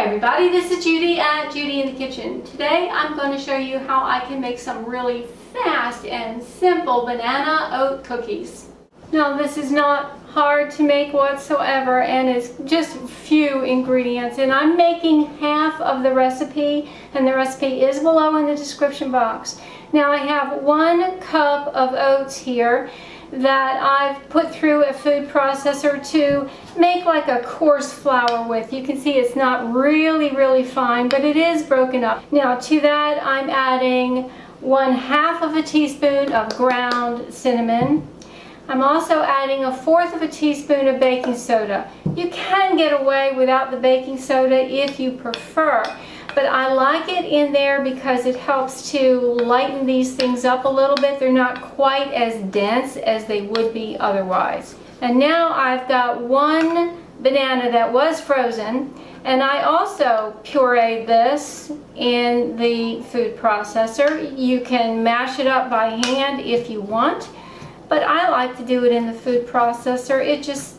everybody, this is Judy at Judy in the Kitchen. Today I'm going to show you how I can make some really fast and simple banana oat cookies. Now this is not hard to make whatsoever, and it's just few ingredients, and I'm making half of the recipe, and the recipe is below in the description box. Now I have 1 cup of oats here that I've put through a food processor to make like a coarse flour with. You can see it's not really fine, but it is broken up. Now to that I'm adding 1/2 of a teaspoon of ground cinnamon. I'm also adding 1/4 of a teaspoon of baking soda. You can get away without the baking soda if you prefer, but I like it in there because it helps to lighten these things up a little bit. They're not quite as dense as they would be otherwise. And now I've got 1 banana that was frozen, and I also pureed this in the food processor. You can mash it up by hand if you want, but I like to do it in the food processor. It just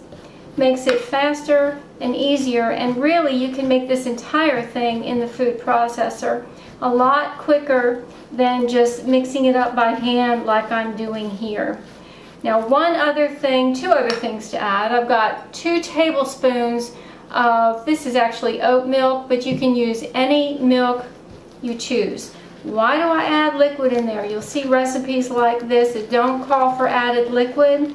makes it faster and easier, and really you can make this entire thing in the food processor a lot quicker than just mixing it up by hand like I'm doing here. Now two other things to add. I've got 2 tablespoons of, this is actually oat milk, but you can use any milk you choose. Why do I add liquid in there? You'll see recipes like this that don't call for added liquid.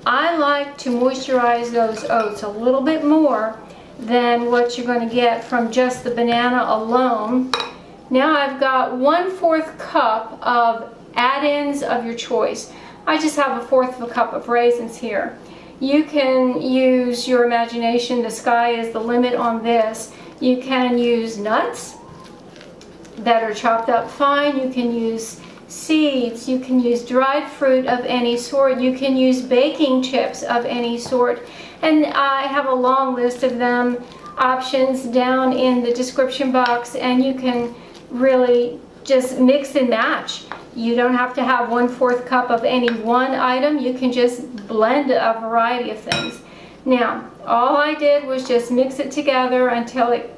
I like to moisturize those oats a little bit more than what you're going to get from just the banana alone. Now I've got 1/4 cup of add-ins of your choice. I just have 1/4 of a cup of raisins here. You can use your imagination. The sky is the limit on this. You can use nuts that are chopped up fine. You can use seeds. You can use dried fruit of any sort. You can use baking chips of any sort. And I have a long list of them, options down in the description box, and you can really just mix and match. You don't have to have 1/4 cup of any one item. You can just blend a variety of things. Now, all I did was just mix it together until it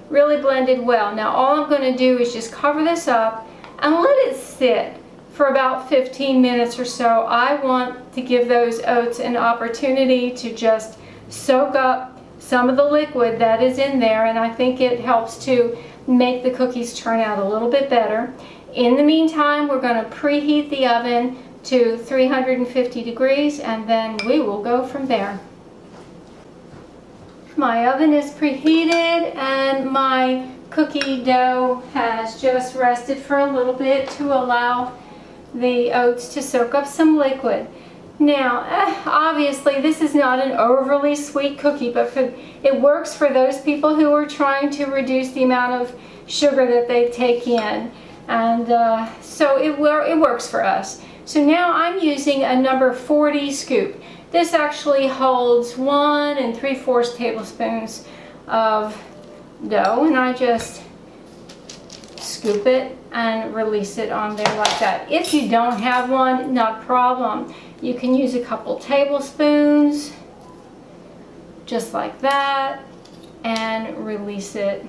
really blended well. Now all I'm going to do is just cover this up and let it sit for about 15 minutes or so. I want to give those oats an opportunity to just soak up some of the liquid that is in there, and I think it helps to make the cookies turn out a little bit better. In the meantime, we're going to preheat the oven to 350 degrees, and then we will go from there. My oven is preheated and my cookie dough has just rested for a little bit to allow the oats to soak up some liquid. Now, obviously this is not an overly sweet cookie, but it works for those people who are trying to reduce the amount of sugar that they take in, and so it works for us. So now I'm using a number 40 scoop. This actually holds 1 3/4 tablespoons of dough, and I just scoop it and release it on there like that. If you don't have one, not a problem. You can use a couple tablespoons, just like that, and release it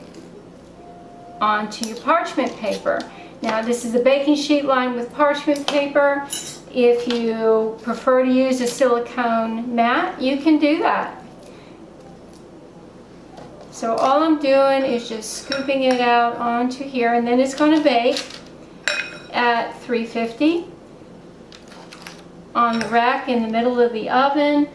onto your parchment paper. Now this is a baking sheet lined with parchment paper. If you prefer to use a silicone mat, you can do that. So all I'm doing is just scooping it out onto here, and then it's going to bake at 350 on the rack in the middle of the oven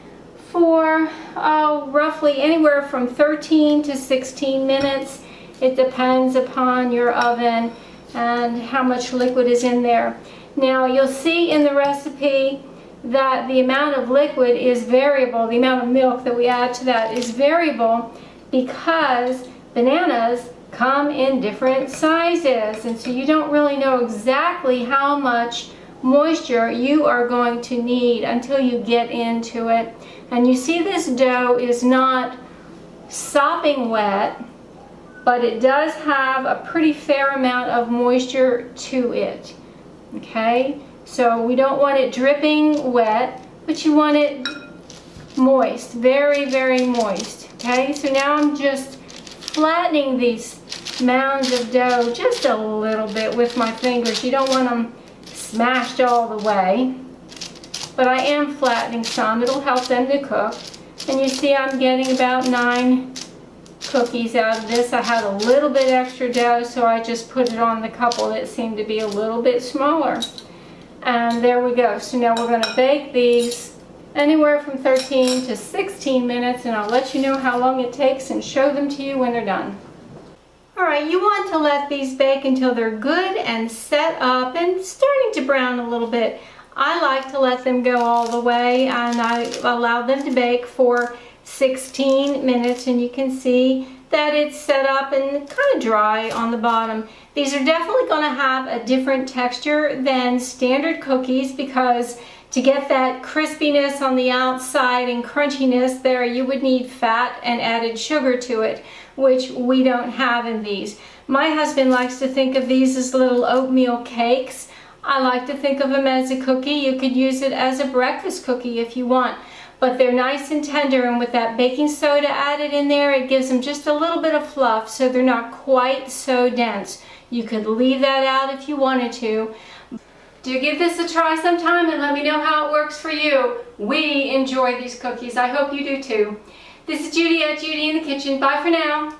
for roughly anywhere from 13 to 16 minutes. It depends upon your oven and how much liquid is in there. Now you'll see in the recipe that the amount of liquid is variable. The amount of milk that we add to that is variable because bananas come in different sizes, and so you don't really know exactly how much moisture you are going to need until you get into it. And you see this dough is not sopping wet, but it does have a pretty fair amount of moisture to it. Okay, so we don't want it dripping wet, but you want it moist, very moist. Okay, so now I'm just flattening these mounds of dough just a little bit with my fingers. You don't want them smashed all the way, but I am flattening some. It'll help them to cook. And you see I'm getting about 9 cookies out of this. I had a little bit extra dough, so I just put it on the couple that seemed to be a little bit smaller. And there we go. So now we're going to bake these anywhere from 13 to 16 minutes, and I'll let you know how long it takes and show them to you when they're done. Alright, you want to let these bake until they're good and set up and starting to brown a little bit. I like to let them go all the way, and I allow them to bake for 16 minutes, and you can see that it's set up and kind of dry on the bottom. These are definitely going to have a different texture than standard cookies, because to get that crispiness on the outside and crunchiness there, you would need fat and added sugar to it, which we don't have in these. My husband likes to think of these as little oatmeal cakes. I like to think of them as a cookie. You could use it as a breakfast cookie if you want. But they're nice and tender, and with that baking soda added in there, it gives them just a little bit of fluff, so they're not quite so dense. You could leave that out if you wanted to. Do give this a try sometime and let me know how it works for you. We enjoy these cookies. I hope you do too. This is Judi at Judi in the Kitchen. Bye for now.